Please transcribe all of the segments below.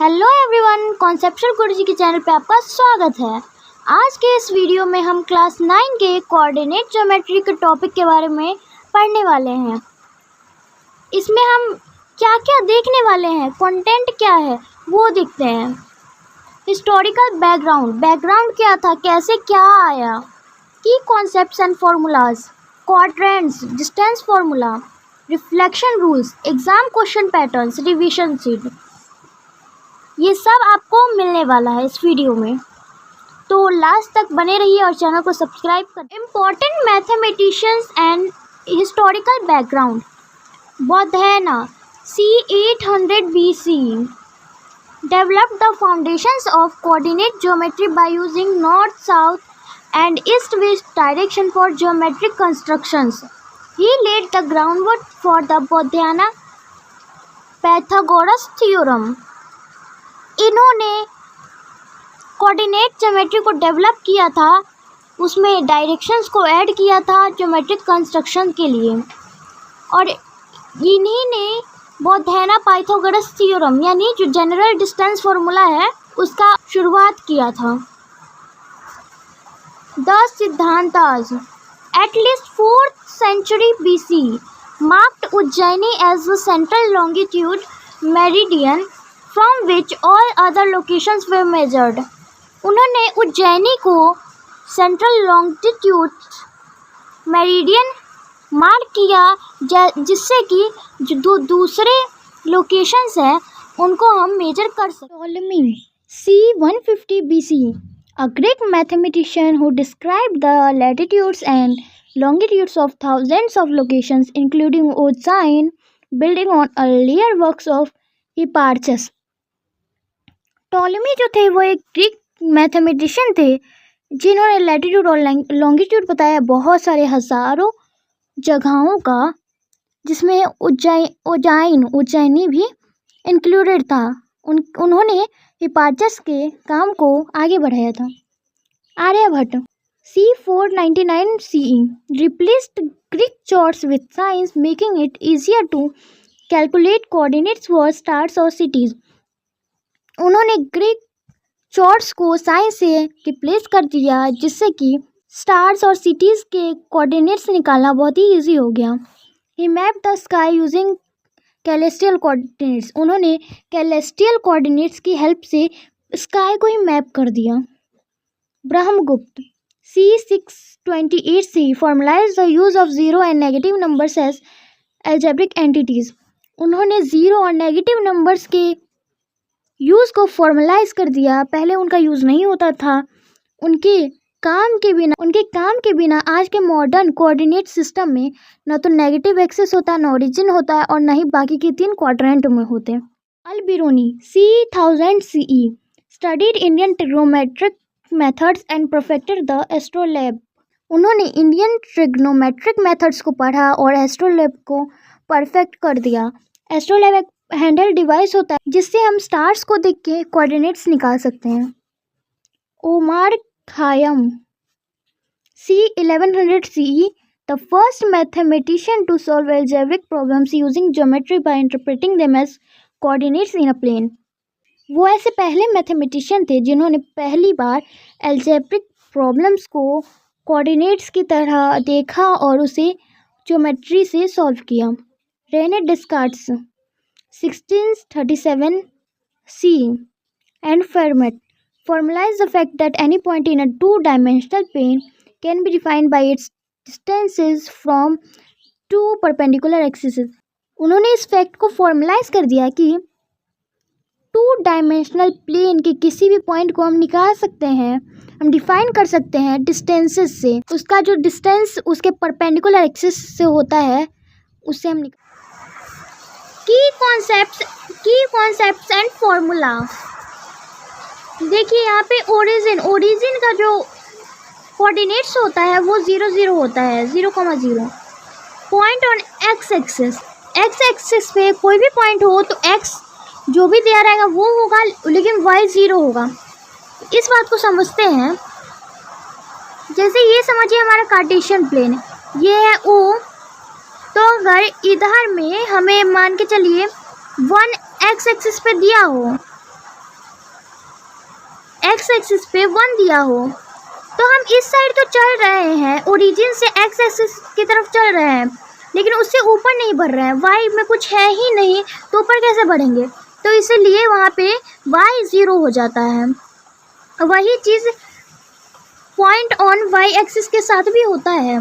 Hello everyone, conceptual गुरुजी के channel पे आपका स्वागत है। आज के इस वीडियो में हम क्लास 9 के कोऑर्डिनेट ज्योमेट्री के टॉपिक के बारे में पढ़ने वाले हैं। इसमें हम क्या क्या देखने वाले हैं, कंटेंट क्या है वो देखते हैं। हिस्टोरिकल बैकग्राउंड क्या था, कैसे क्या आया, की concepts and formulas, quadrants, distance formula, reflection rules, exam question patterns, revision sheet, ये सब आपको मिलने वाला है इस वीडियो में, तो लास्ट तक बने रहिए और चैनल को सब्सक्राइब करें। Important mathematicians and historical background. Baudhayana c 800 BC developed the foundations of coordinate geometry by using north, south and east-west direction for geometric constructions. He laid the groundwork for the Bodhayana-Pythagoras theorem. इन्होंने coordinate geometry को develop किया था, उसमें directions को add किया था geometric construction के लिए, और इन्हीं ने बोधायना पाइथागोरस थ्योरम यानी जो जनरल डिस्टेंस फार्मूला है उसका शुरुआत किया था। The Siddhantas at least 4th century BC marked Ujjaini as the central longitude meridian from which all other locations were measured. उन्होंने उज्जैनी को सेंट्रल लॉन्गिट्यूड मेरिडियन मार्क किया, जिससे कि जो दूसरे लोकेशंस हैं उनको हम मेजर कर सकते। Ptolemy c 150 BC, a Greek mathematician who described the latitudes and longitudes of thousands of locations including Ujjain, building on earlier works of Hipparchus. Ptolemy जो थे वो एक ग्रीक मैथमेटिशियन थे जिन्होंने लैटिट्यूड और लॉन्गिट्यूड बताया बहुत सारे हज़ारों जगहों का, जिसमें उज्जैनी भी इंक्लूडेड था। उन्होंने हिपार्चस के काम को आगे बढ़ाया था। Aryabhata c 499 CE replaced Greek charts with signs, making it easier to calculate coordinates for stars or cities. उन्होंने ग्रीक चार्ट्स को साइंस से रिप्लेस कर दिया, जिससे कि स्टार्स और सिटीज़ के कोऑर्डिनेट्स निकालना बहुत ही इजी हो गया। He map the sky using celestial coordinates. उन्होंने कैलेस्टियल कोऑर्डिनेट्स की हेल्प से स्काई को ही मैप कर दिया। Brahmagupta c 628 CE formalize the use of zero and negative numbers as algebraic entities. उन्होंने ज़ीरो और नेगेटिव नंबर्स के यूज़ को फॉर्मलाइज कर दिया। पहले उनका यूज़ नहीं होता था। उनके काम के बिना आज के मॉडर्न कोऑर्डिनेट सिस्टम में न तो नेगेटिव एक्सेस होता है, न ओरिजिन होता है, और न ही बाकी के 3 क्वाड्रेंट में होते। अल-बिरूनी c 1000 CE studied Indian trigonometric methods and perfected the astrolabe. उन्होंने इंडियन ट्रिग्नोमेट्रिक मेथड्स को पढ़ा और एस्ट्रोलैब को परफेक्ट कर दिया। एस्ट्रोलैब एक हैंडल डिवाइस होता है जिससे हम स्टार्स को देख के कोऑर्डिनेट्स निकाल सकते हैं। Omar Khayyam c 1100 CE the first mathematician to solve algebraic problems using geometry by interpreting them as coordinates in a plane. वो ऐसे पहले मैथमेटिशियन थे जिन्होंने पहली बार एल्जेब्रिक प्रॉब्लम्स को कोऑर्डिनेट्स की तरह देखा और उसे ज्योमेट्री से सॉल्व किया। Rene Descartes 1637 CE and Fermat formalized the fact that any point in a two-dimensional plane can be defined by its distances from two perpendicular axes. उन्होंने इस फैक्ट को फॉर्मलाइज कर दिया कि 2-डायमेंशनल प्लेन के किसी भी पॉइंट को हम निकाल सकते हैं, हम डिफाइन कर सकते हैं डिस्टेंसेस से। उसका जो डिस्टेंस उसके परपेंडिकुलर एक्सिस से होता है उससे हम की कॉन्सेप्ट्स एंड फॉर्मूला। देखिए यहाँ पे ओरिजिन का जो कोऑर्डिनेट्स होता है वो 0 0 होता है, 0,0। पॉइंट ऑन एक्स एक्सिस पे कोई भी पॉइंट हो तो एक्स जो भी दिया रहेगा वो होगा, लेकिन वाई 0 होगा। इस बात को समझते हैं। जैसे ये समझिए हमारा कार्टेशियन प्लेन, ये है O, तो अगर इधर में हमें मान के चलिए 1 एक्स एक्सिस पे दिया हो एक्स एक्सिस पे 1 दिया हो तो हम इस साइड तो चल रहे हैं, ओरिजिन से एक्स एक्सिस की तरफ चल रहे हैं, लेकिन उससे ऊपर नहीं बढ़ रहे हैं। वाई में कुछ है ही नहीं तो ऊपर कैसे बढ़ेंगे? तो इसीलिए वहाँ पे वाई 0 हो जाता है। वही चीज़ पॉइंट ऑन वाई एक्सिस के साथ भी होता है।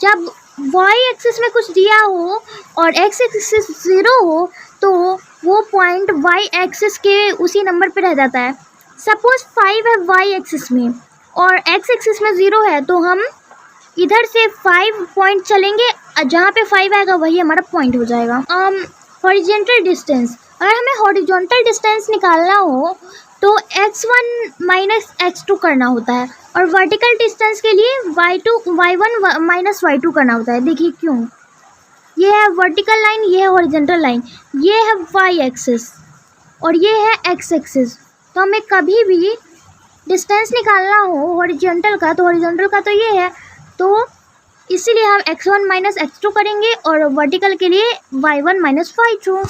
जब वाई एक्सिस में कुछ दिया हो और एक्स एक्सिस 0 हो तो वो पॉइंट वाई एक्सिस के उसी नंबर पे रह जाता है। सपोज 5 है वाई एक्सिस में और एक्स एक्सिस में 0 है, तो हम इधर से 5 पॉइंट चलेंगे, जहाँ पे 5 आएगा वही हमारा पॉइंट हो जाएगा। हॉरिजॉन्टल डिस्टेंस, अगर हमें हॉरिजॉन्टल डिस्टेंस निकालना हो तो x1 माइनस x2 करना होता है, और वर्टिकल डिस्टेंस के लिए y1 माइनस y2 करना होता है। देखिए क्यों, ये है वर्टिकल लाइन, ये है हॉरिजॉन्टल लाइन, ये है y एक्सिस और ये है x एक्सिस। तो हमें कभी भी डिस्टेंस निकालना हो हॉरिजॉन्टल का, तो हॉरिजॉन्टल का तो ये है, तो इसीलिए हम x1 माइनस x2 करेंगे, और वर्टिकल के लिए y1 माइनस y2,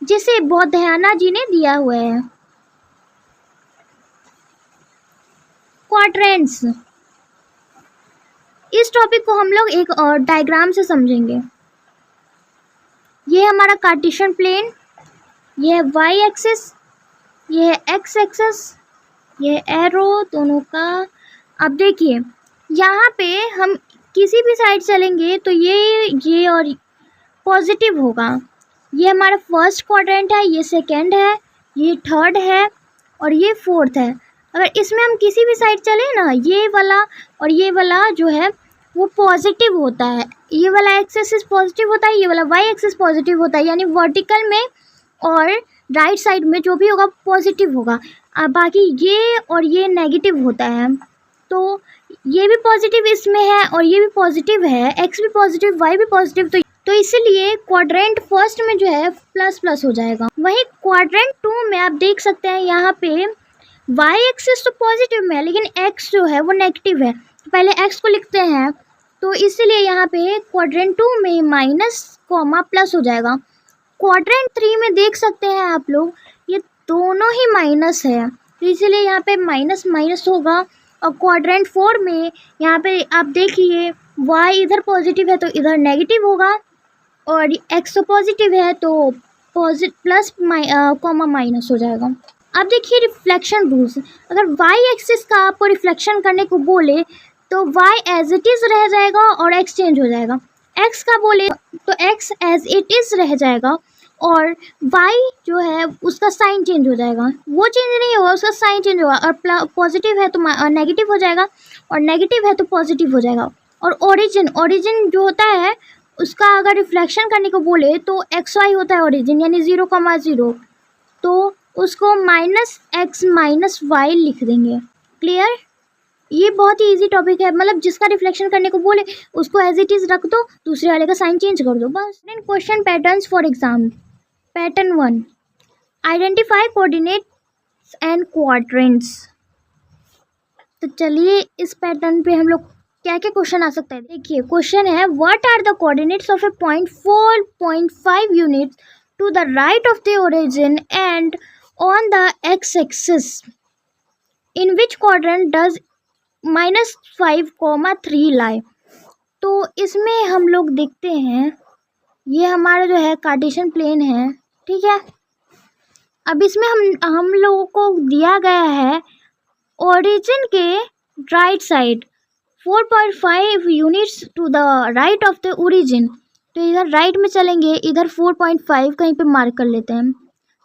जिसे बौद्धायना जी ने दिया हुआ है। क्वाड्रेंट्स, इस टॉपिक को हम लोग एक डायग्राम से समझेंगे। ये हमारा कार्टेशियन प्लेन, ये है y एक्सिस, ये है x एक्सिस, ये एरो दोनों का। अब देखिए यहाँ पे हम किसी भी साइड चलेंगे तो ये और पॉजिटिव होगा। ये हमारा फर्स्ट क्वाड्रेंट है, ये सेकंड है, ये थर्ड है और ये फोर्थ है। अगर इसमें हम किसी भी साइड चले ना, ये वाला और ये वाला जो है वो पॉजिटिव होता है, ये वाला एक्स एक्सिस पॉजिटिव होता है, ये वाला वाई एक्सिस पॉजिटिव होता है, यानी वर्टिकल में और राइट साइड में जो भी होगा पॉजिटिव होगा। बाकी ये और ये नेगेटिव होता है, तो ये भी पॉजिटिव इसमें है और ये भी पॉजिटिव है, एक्स भी पॉजिटिव वाई भी पॉजिटिव, तो इसीलिए क्वाड्रेंट फर्स्ट में जो है प्लस प्लस हो जाएगा। वहीं क्वाड्रेंट 2 में आप देख सकते हैं यहाँ पे वाई एक्सिस तो पॉजिटिव में है, लेकिन एक्स जो है वो नेगेटिव है। पहले एक्स को लिखते हैं, तो इसीलिए यहाँ पे क्वाड्रेंट 2 में माइनस कॉमा प्लस हो जाएगा। क्वाड्रेंट 3 में देख सकते हैं आप लोग, ये दोनों ही माइनस है, तो इसीलिए यहाँ पे माइनस माइनस होगा। और क्वाड्रेंट 4 में यहाँ पे आप देखिए y इधर पॉजिटिव है तो इधर नेगेटिव होगा, और x तो पॉजिटिव है तो प्लस कॉमा माइनस हो जाएगा। अब देखिए रिफ्लेक्शन रूल्स, अगर y एक्सिस का आपको रिफ्लेक्शन करने को बोले तो y एज इट इज़ रह जाएगा और x चेंज हो जाएगा। x का बोले तो x एज इट इज़ रह जाएगा और y जो है उसका साइन चेंज हो जाएगा, वो चेंज नहीं होगा, उसका साइन चेंज होगा। और पॉजिटिव है तो नेगेटिव हो जाएगा और नेगेटिव है तो पॉजिटिव हो जाएगा। और ओरिजिन जो होता है उसका अगर रिफ्लेक्शन करने को बोले तो एक्स वाई होता है ओरिजिन, यानी 0,0, तो उसको -x - y लिख देंगे। क्लियर? ये बहुत ही इजी टॉपिक है, मतलब जिसका रिफ्लेक्शन करने को बोले उसको एज इट इज़ रख दो, दूसरे वाले का साइन चेंज कर दो बस। Question patterns for exam. Pattern 1, identify coordinates and quadrants. तो चलिए इस पैटर्न पे हम लोग क्या क्या क्वेश्चन आ सकता है। देखिए क्वेश्चन है, what are the coordinates of a point 4.5 units to the right of the origin and on the x axis, in which quadrant does -5,3 lie. तो इसमें हम लोग देखते हैं, ये हमारा जो है कार्टेशियन प्लेन है, ठीक है। अब इसमें हम लोगों को दिया गया है ओरिजिन के right side 4.5 units to the right of the origin, तो इधर राइट में चलेंगे, इधर 4.5 कहीं पे मार्क कर लेते हैं।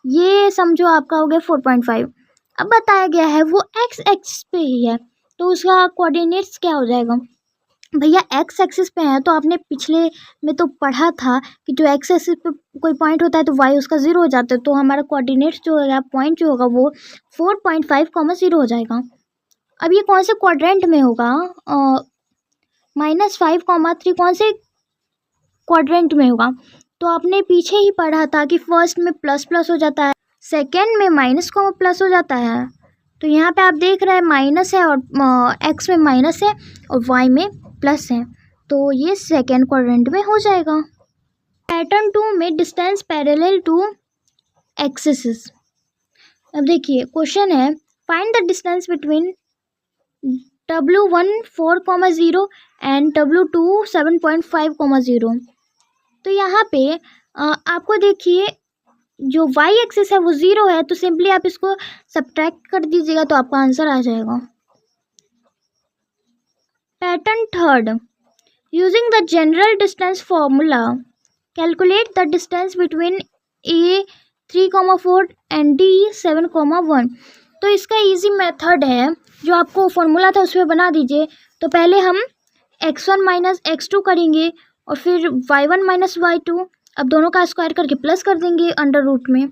ये समझो आपका हो गया 4.5। अब बताया गया है वो एक्स एक्सिस पे ही है, तो उसका कोऑर्डिनेट्स क्या हो जाएगा भैया? एक्स एक्सिस पे है तो आपने पिछले में तो पढ़ा था कि जो एक्स एक्सिस पे कोई पॉइंट होता है तो वाई उसका 0 हो जाता है, तो हमारा कोऑर्डिनेट्स जो होगा पॉइंट जो होगा वो 4.5, 0 हो जाएगा। अब ये कौन से क्वाड्रेंट में होगा? -5,3 कौन से क्वाड्रेंट में होगा? तो आपने पीछे ही पढ़ा था कि फर्स्ट में प्लस प्लस हो जाता है, सेकेंड में माइनस कॉमा प्लस हो जाता है। तो यहाँ पे आप देख रहे हैं माइनस है और एक्स में माइनस है और वाई में प्लस है, तो ये सेकेंड क्वाड्रेंट में हो जाएगा। पैटर्न 2 में डिस्टेंस पैरेलल टू एक्सिस। अब देखिए क्वेश्चन है, find the distance between W1 4,0 and W2 7.5,0। तो यहाँ पे आपको देखिए जो y एक्सिस है वो 0 है, तो सिंपली आप इसको सब्ट्रैक्ट कर दीजिएगा तो आपका आंसर आ जाएगा। Pattern third, using the general distance formula calculate the distance between A 3,4 and D 7,1। तो इसका इजी मेथड है, जो आपको फॉर्मूला था उसमें बना दीजिए। तो पहले हम x1 माइनस x2 करेंगे और फिर y1 माइनस y2, अब दोनों का स्क्वायर करके प्लस कर देंगे अंडर रूट में,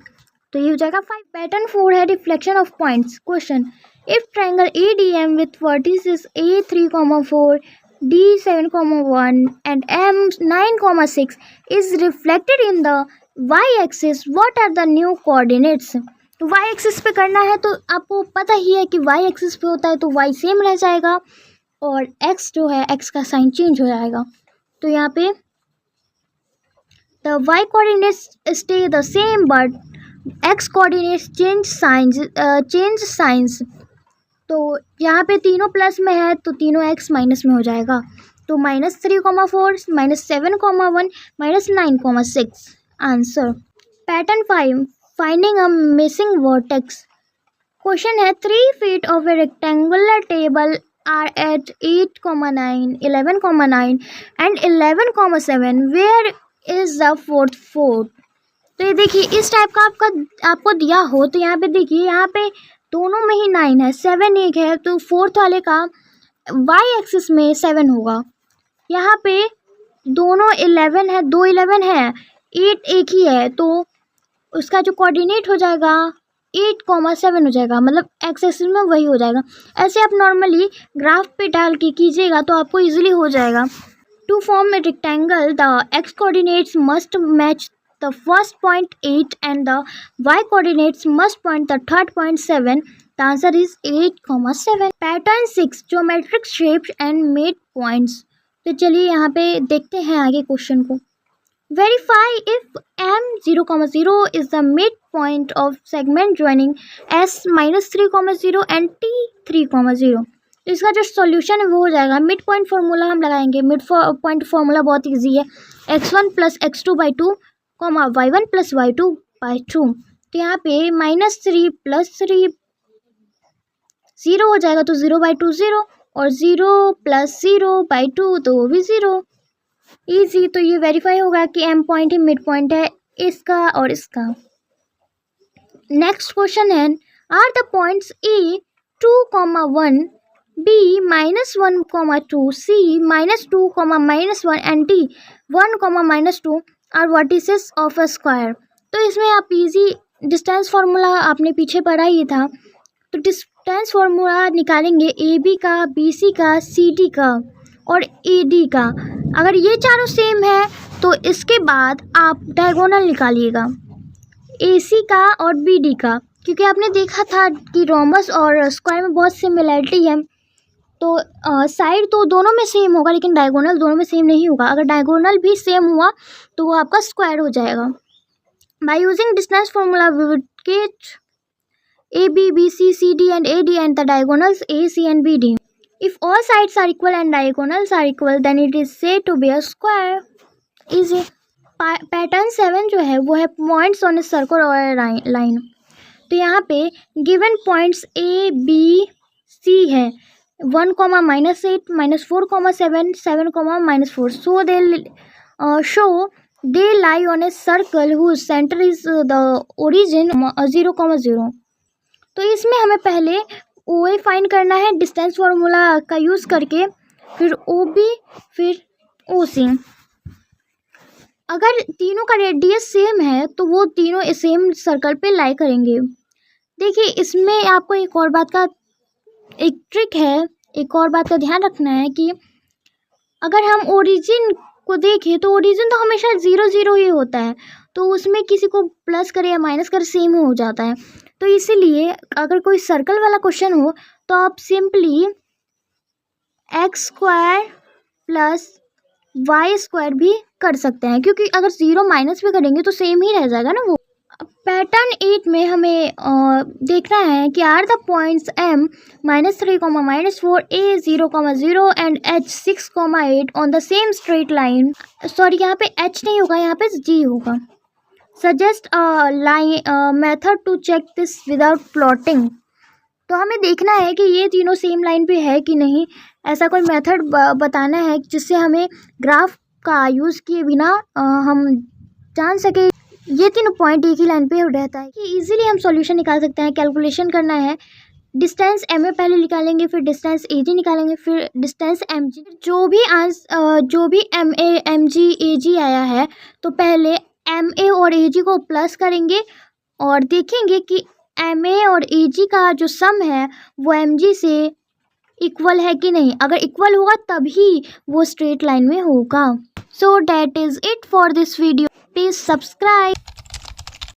तो ये हो जाएगा 5। पैटर्न 4 है reflection of points. Question, if triangle ADM with vertices A 3,4 D 7,1 and M 9,6 is reflected in the y-axis, what are the new coordinates? तो y एक्सिस पे करना है, तो आपको पता ही है कि y एक्सिस पे होता है तो y सेम रह जाएगा और x जो है x का साइन चेंज हो जाएगा। तो यहाँ पे the y coordinates stay the same but x coordinates change signs। तो यहाँ पे तीनों प्लस में है तो तीनों x माइनस में हो जाएगा। तो -3,4 -7,1 -9,6 answer. Pattern 5, finding a missing vertex. Question है 3 feet of a rectangular table are at 8,9 11,9 and 11,7 where is the fourth fourth. तो ये देखिए इस टाइप का आपको दिया हो तो यहाँ पे देखिए, यहाँ पे दोनों में ही 9 है, 7 एक है, तो फोर्थ वाले का y एक्सिस में 7 होगा। यहाँ पे दोनों 11 है, 2 11 है, 8 एक ही है, तो उसका जो कोऑर्डिनेट हो जाएगा 8,7 हो जाएगा, मतलब x एक्सिस में वही हो जाएगा। ऐसे आप नॉर्मली ग्राफ पे डाल के कीजिएगा तो आपको इजीली हो जाएगा। To form a rectangle the x coordinates must match the first point 8 and the y coordinates must point the third point 7. The answer is 8,7. Pattern 6, geometric shapes and mid points। तो चलिए यहाँ पे देखते हैं आगे question को। Verify if M 0,0 is the midpoint of segment joining S -3,0 and T 3,0। तो इसका जो सॉल्यूशन है वो हो जाएगा, मिड पॉइंट फार्मूला हम लगाएंगे। मिड पॉइंट फार्मूला बहुत ईजी है, x1 + x2/2 y1 + y2/2। तो यहाँ पे -3 + 3 0 हो जाएगा, तो 0/2 0 और 0 + 0/2 तो वो भी 0। ईजी। तो ये वेरीफाई होगा कि M पॉइंट ही मिड पॉइंट है इसका और इसका। नेक्स्ट क्वेश्चन है, are the points A 2,1 B -1,2 C -2, -1 and D 1, -2 are vertices of a square. तो इसमें आप इजी डिस्टेंस फार्मूला आपने पीछे पढ़ा ही था, तो डिस्टेंस फार्मूला निकालेंगे AB का, BC का, CD का और AD का। अगर ये चारों सेम है तो इसके बाद आप डायगोनल निकालिएगा AC का और BD का, क्योंकि आपने देखा था कि रोम्बस और स्क्वायर में बहुत सिमिलरिटी है। तो साइड तो दोनों में सेम होगा लेकिन डायगोनल दोनों में सेम नहीं होगा। अगर डायगोनल भी सेम हुआ तो वो आपका स्क्वायर हो जाएगा। By using distance formula we will get AB, BC, CD and AD and the diagonals AC and BD. If all sides are equal and diagonals are equal then it is said to be a square. Easy. Pattern 7 जो है वो है points on a circle और line. तो यहाँ पे given points A, B, C है, 1, -8, -4, 7, -4. So they lie on a circle whose center is the origin 0,0। तो इसमें हमें पहले OA फाइंड करना है डिस्टेंस फार्मूला का यूज़ करके, फिर OB, फिर OC। अगर तीनों का रेडियस सेम है तो वो तीनों सेम सर्कल पे लाई करेंगे। देखिए इसमें आपको एक और बात का एक ट्रिक है, एक और बात का ध्यान रखना है कि अगर हम ओरिजिन को देखें तो ओरिजिन तो हमेशा 0 0 ही होता है, तो उसमें किसी को प्लस करे या माइनस करे सेम हो जाता है। तो इसीलिए अगर कोई सर्कल वाला क्वेश्चन हो तो आप सिंपली x² + y² भी कर सकते हैं, क्योंकि अगर 0 माइनस भी करेंगे तो सेम ही रह जाएगा ना वो। पैटर्न 8 में हमें देखना है कि are the points m -3, -4, a 0, 0 and h 6, 8 on the same straight line. Sorry, यहाँ पे h नहीं होगा, यहाँ पे g होगा। Suggest line method to check this without plotting. तो हमें देखना है कि ये तीनों सेम लाइन पे है कि नहीं। ऐसा कोई मेथड बताना है जिससे हमें ग्राफ का यूज़ किए बिना हम जान सके ये तीनों पॉइंट एक ही लाइन पे रहता है कि इजीली हम सॉल्यूशन निकाल सकते हैं। कैलकुलेशन करना है, डिस्टेंस एम ए पहले निकालेंगे, फिर डिस्टेंस ए जी निकालेंगे, फिर डिस्टेंस एम जी। जो भी एम जी ए जी आया है तो पहले एम ए और ए जी को प्लस करेंगे और देखेंगे कि एम ए और ए जी का जो सम है वो एम जी से इक्वल है कि नहीं। अगर इक्वल होगा तभी वो स्ट्रेट लाइन में होगा। So that is it for this video. Please subscribe.